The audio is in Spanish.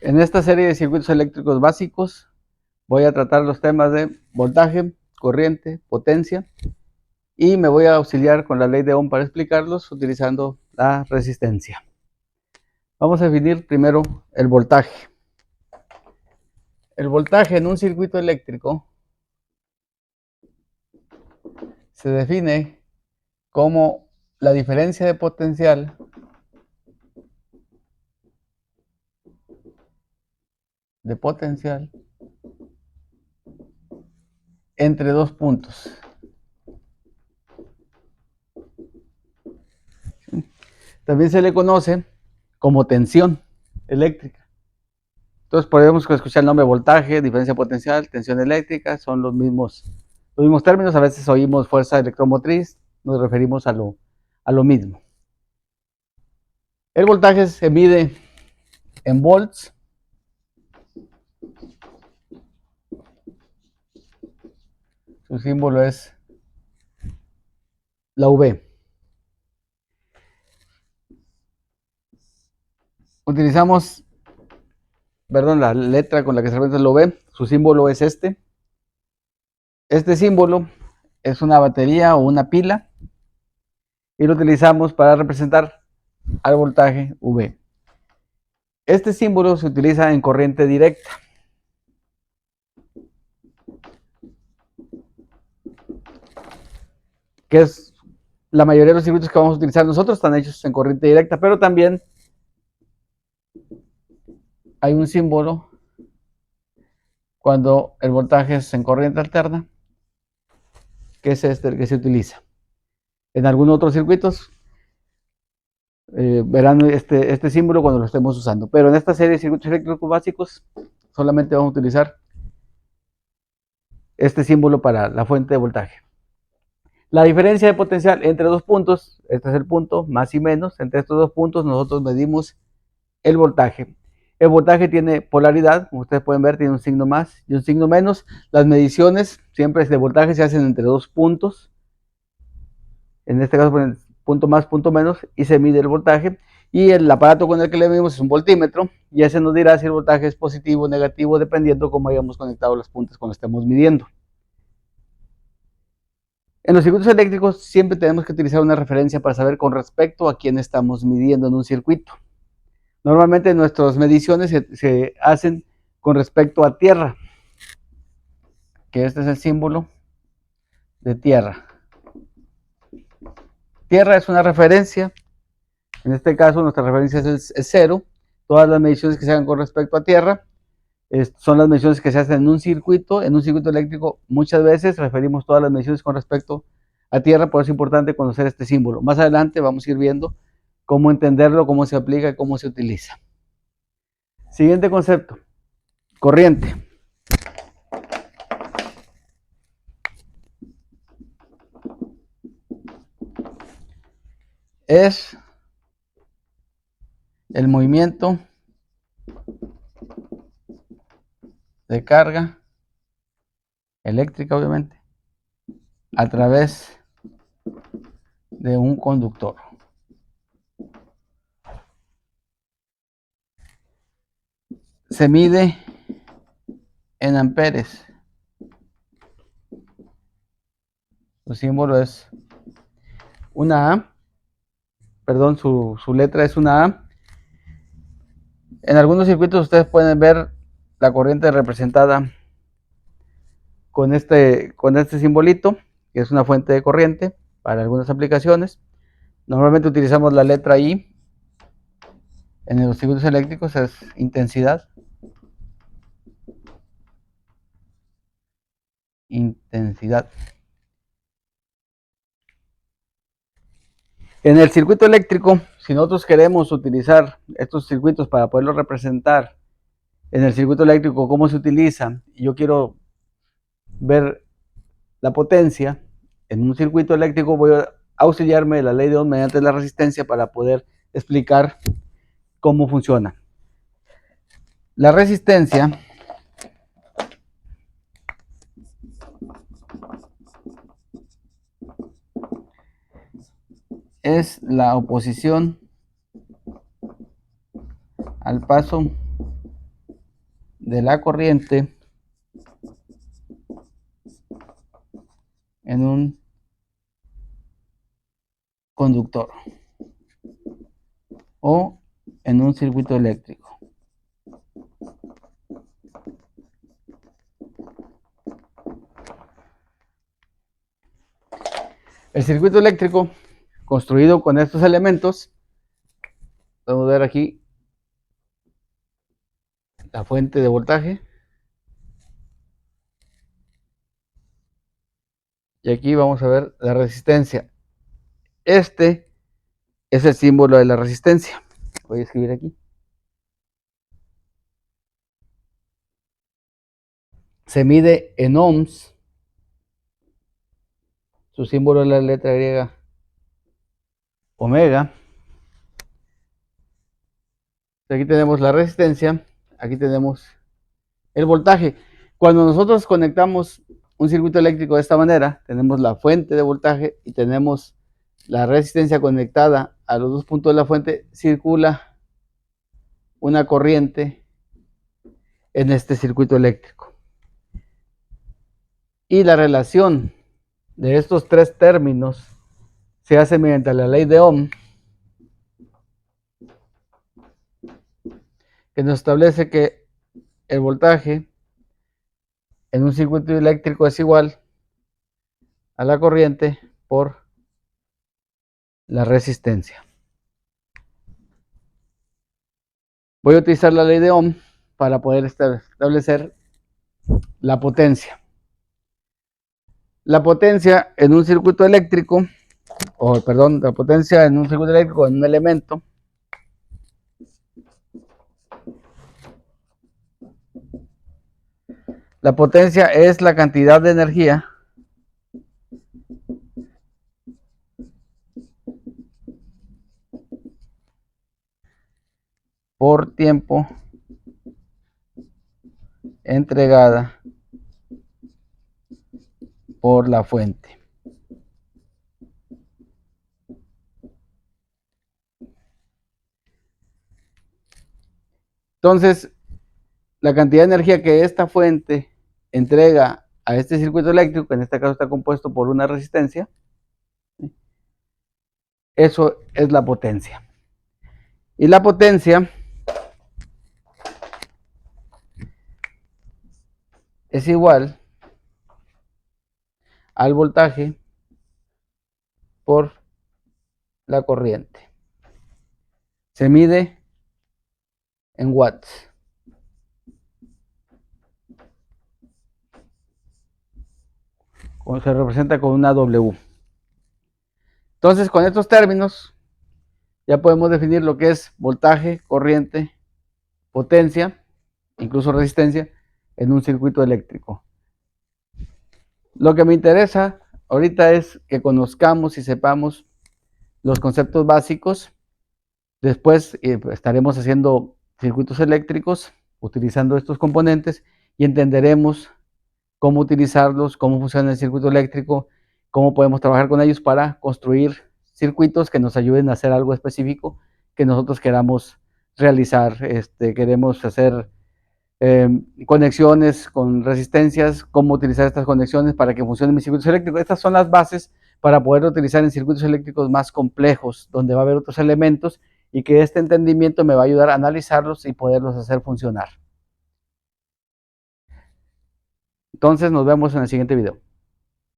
En esta serie de circuitos eléctricos básicos voy a tratar los temas de voltaje, corriente, potencia y me voy a auxiliar con la ley de Ohm para explicarlos utilizando la resistencia. Vamos a definir primero el voltaje. El voltaje en un circuito eléctrico se define como la diferencia de potencial entre dos puntos. También se le conoce como tensión eléctrica. Entonces podemos escuchar el nombre voltaje, diferencia potencial, tensión eléctrica, son los mismos términos. A veces oímos fuerza electromotriz, nos referimos a lo mismo. El voltaje se mide en volts. Su símbolo es la V. Utilizamos, la letra con la que se representa la V, su símbolo es este. Este símbolo es una batería o una pila y lo utilizamos para representar al voltaje V. Este símbolo se utiliza en corriente directa. Que es la mayoría de los circuitos que vamos a utilizar nosotros están hechos en corriente directa, pero también hay un símbolo cuando el voltaje es en corriente alterna, que es este el que se utiliza. En algunos otros circuitos verán este símbolo cuando lo estemos usando, pero en esta serie de circuitos eléctricos básicos solamente vamos a utilizar este símbolo para la fuente de voltaje. La diferencia de potencial entre dos puntos, este es el punto, más y menos, entre estos dos puntos nosotros medimos el voltaje. El voltaje tiene polaridad, como ustedes pueden ver, tiene un signo más y un signo menos. Las mediciones siempre de voltaje se hacen entre dos puntos, en este caso ponen punto más, punto menos, y se mide el voltaje. Y el aparato con el que le medimos es un voltímetro, y ese nos dirá si el voltaje es positivo o negativo, dependiendo cómo hayamos conectado las puntas cuando estemos midiendo. En los circuitos eléctricos siempre tenemos que utilizar una referencia para saber con respecto a quién estamos midiendo en un circuito. Normalmente nuestras mediciones se hacen con respecto a tierra, que este es el símbolo de tierra. Tierra es una referencia, en este caso nuestra referencia es 0. Todas las mediciones que se hagan con respecto a tierra son las mediciones que se hacen en un circuito eléctrico. Muchas veces referimos todas las mediciones con respecto a tierra, por eso es importante conocer este símbolo. Más adelante vamos a ir viendo cómo entenderlo, cómo se aplica y cómo se utiliza. Siguiente concepto, corriente. Es el movimiento de carga eléctrica, obviamente, a través de un conductor. Se mide en amperes. Su símbolo es una A. Perdón, su letra es una A. En algunos circuitos ustedes pueden ver la corriente representada con este simbolito, que es una fuente de corriente para algunas aplicaciones. Normalmente utilizamos la letra I. En los circuitos eléctricos es intensidad. Intensidad. En el circuito eléctrico, si nosotros queremos utilizar estos circuitos para poderlos representar en el circuito eléctrico, cómo se utiliza, y yo quiero ver la potencia en un circuito eléctrico, voy a auxiliarme de la ley de Ohm mediante la resistencia para poder explicar cómo funciona. La resistencia es la oposición al paso de la corriente en un conductor o en un circuito eléctrico. El circuito eléctrico construido con estos elementos, podemos ver aquí la fuente de voltaje y aquí vamos a ver la resistencia. Este es el símbolo de la resistencia. Voy a escribir aquí. Se mide en ohms. Su símbolo es la letra griega omega. Aquí tenemos la resistencia, aquí tenemos el voltaje. Cuando nosotros conectamos un circuito eléctrico de esta manera, tenemos la fuente de voltaje y tenemos la resistencia conectada a los dos puntos de la fuente, circula una corriente en este circuito eléctrico. Y la relación de estos tres términos se hace mediante la ley de Ohm, que nos establece que el voltaje en un circuito eléctrico es igual a la corriente por la resistencia. Voy a utilizar la ley de Ohm para poder establecer la potencia. La potencia en un circuito eléctrico, la potencia en un circuito eléctrico en un elemento la potencia es la cantidad de energía por tiempo entregada por la fuente. Entonces, la cantidad de energía que esta fuente entrega a este circuito eléctrico, que en este caso está compuesto por una resistencia, eso es la potencia. Y la potencia es igual al voltaje por la corriente. Se mide en watts. Se representa con una W. Entonces, con estos términos, ya podemos definir lo que es voltaje, corriente, potencia, incluso resistencia, en un circuito eléctrico. Lo que me interesa ahorita es que conozcamos y sepamos los conceptos básicos. Después estaremos haciendo circuitos eléctricos utilizando estos componentes y entenderemos cómo utilizarlos, cómo funciona el circuito eléctrico, cómo podemos trabajar con ellos para construir circuitos que nos ayuden a hacer algo específico que nosotros queramos realizar. Queremos hacer conexiones con resistencias, cómo utilizar estas conexiones para que funcionen mis circuitos eléctricos. Estas son las bases para poder utilizar en circuitos eléctricos más complejos, donde va a haber otros elementos y que este entendimiento me va a ayudar a analizarlos y poderlos hacer funcionar. Entonces nos vemos en el siguiente video.